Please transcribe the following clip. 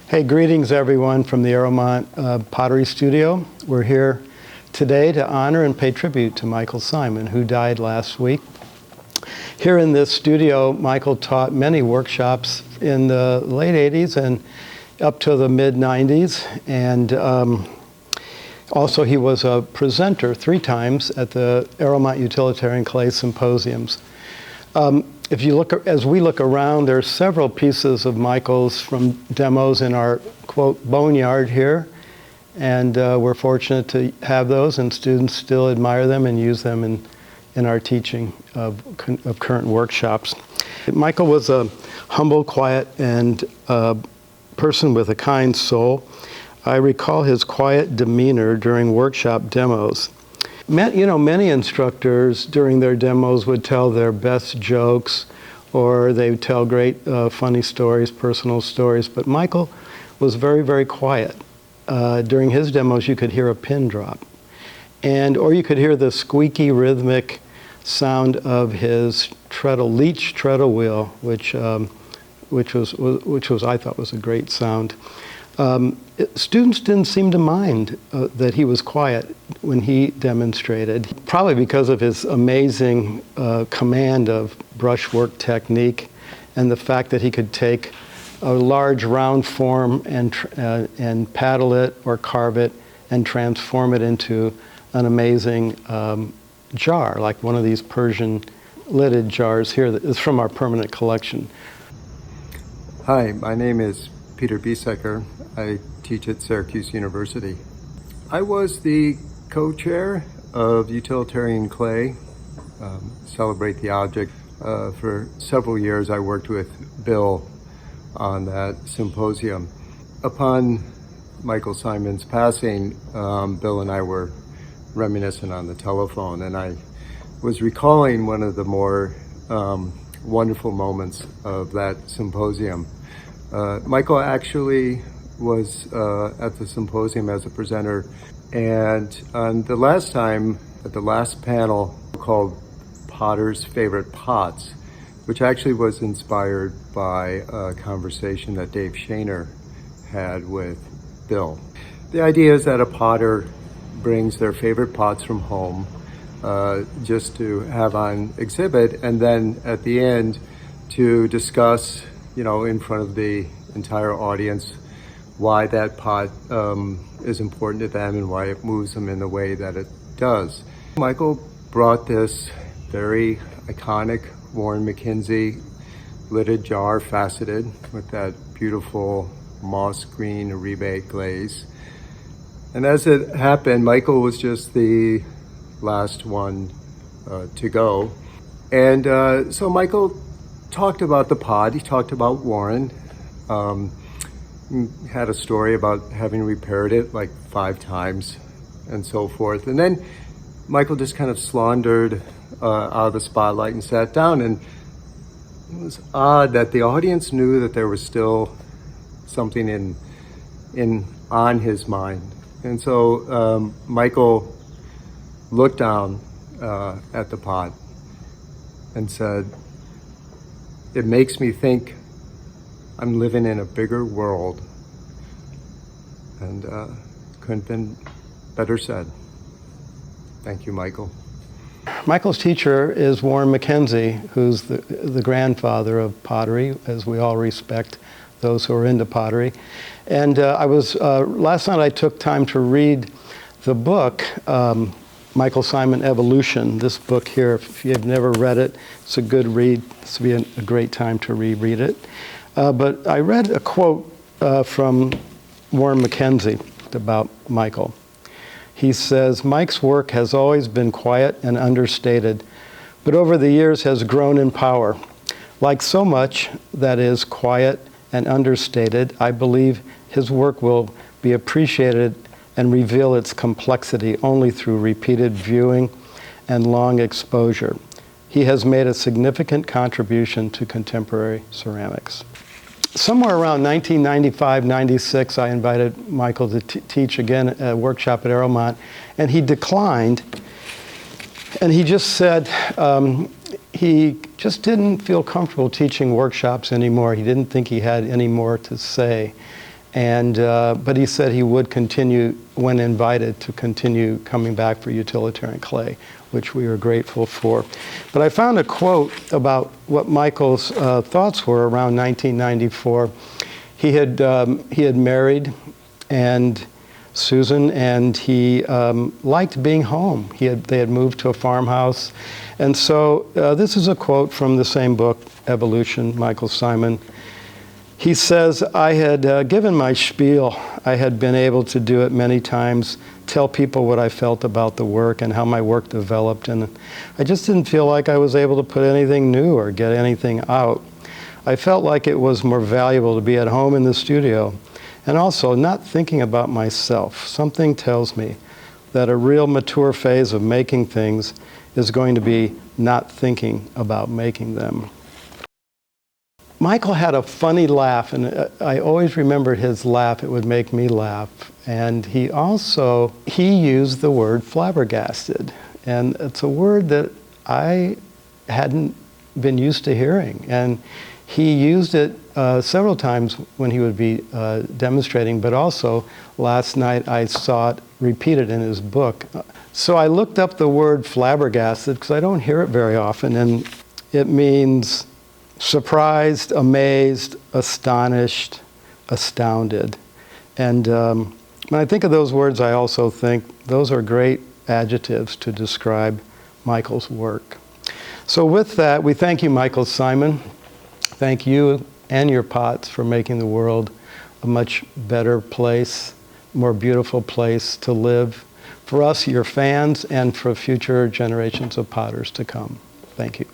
Hey, greetings everyone from the Arrowmont Pottery Studio. We're here today to honor and pay tribute to Michael Symon, who died last week. Here in this studio, Michael taught many workshops in the late 80s and up to the mid 90s. And also he was a presenter 3 times at the Arrowmont Utilitarian Clay Symposiums. If you look, as we look around, there are several pieces of Michael's from demos in our, quote, boneyard here. And we're fortunate to have those, and students still admire them and use them in our teaching of current workshops. Michael was a humble, quiet, and person with a kind soul. I recall his quiet demeanor during workshop demos. Many instructors during their demos would tell their best jokes, or they would tell great funny stories, personal stories, but Michael was very, very quiet. During his demos, you could hear a pin drop, or you could hear the squeaky, rhythmic sound of his Leach treadle wheel, which I thought was a great sound. Students didn't seem to mind that he was quiet when he demonstrated, probably because of his amazing command of brushwork technique and the fact that he could take a large round form and paddle it or carve it and transform it into an amazing jar, like one of these Persian lidded jars here that is from our permanent collection. Hi, my name is Peter Beasecker. I teach at Syracuse University. I was the co-chair of Utilitarian Clay, Celebrate the Object. For several years I worked with Bill on that symposium. Upon Michael Symon's passing, Bill and I were reminiscent on the telephone, and I was recalling one of the more wonderful moments of that symposium. Michael actually was at the symposium as a presenter, and on the last time, at the last panel called Potter's Favorite Pots, which actually was inspired by a conversation that Dave Shaner had with Bill. The idea is that a potter brings their favorite pots from home just to have on exhibit, and then at the end to discuss, in front of the entire audience, why that pot is important to them and why it moves them in the way that it does. Michael brought this very iconic Warren McKenzie lidded jar, faceted, with that beautiful moss green rebate glaze. And as it happened, Michael was just the last one to go. And so Michael talked about the pot, he talked about Warren, had a story about having repaired it like 5 times and so forth. And then Michael just kind of slaundered out of the spotlight and sat down, and it was odd that the audience knew that there was still something on his mind. And so Michael looked down at the pot and said, "It makes me think I'm living in a bigger world." And couldn't have been better said. Thank you, Michael. Michael's teacher is Warren McKenzie, who's the grandfather of pottery, as we all respect those who are into pottery. And last night I took time to read the book, Michael Symon Evolution, this book here. If you've never read it, it's a good read. This would be a great time to reread it. But I read a quote from Warren McKenzie about Michael. He says, "Mike's work has always been quiet and understated, but over the years has grown in power. Like so much that is quiet and understated, I believe his work will be appreciated and reveal its complexity only through repeated viewing and long exposure. He has made a significant contribution to contemporary ceramics." Somewhere around 1995-96, I invited Michael to teach again a workshop at Arrowmont, and he declined. And he just said he just didn't feel comfortable teaching workshops anymore. He didn't think he had any more to say. But he said he would continue, when invited, to continue coming back for Utilitarian Clay, which we are grateful for. But I found a quote about what Michael's thoughts were around 1994. He had married and Susan, and he liked being home. They had moved to a farmhouse. And so this is a quote from the same book, Evolution, Michael Simon. He says, I had given my spiel. I had been able to do it many times, tell people what I felt about the work and how my work developed. And I just didn't feel like I was able to put anything new or get anything out. I felt like it was more valuable to be at home in the studio and also not thinking about myself. Something tells me that a real mature phase of making things is going to be not thinking about making them. Michael had a funny laugh, and I always remembered his laugh. It would make me laugh. And he used the word flabbergasted. And it's a word that I hadn't been used to hearing. And he used it several times when he would be demonstrating, but also last night I saw it repeated in his book. So I looked up the word flabbergasted because I don't hear it very often, and it means surprised, amazed, astonished, astounded. And when I think of those words, I also think those are great adjectives to describe Michael's work. So with that, we thank you, Michael Simon. Thank you and your pots for making the world a much better place, more beautiful place to live for us, your fans, and for future generations of potters to come. Thank you.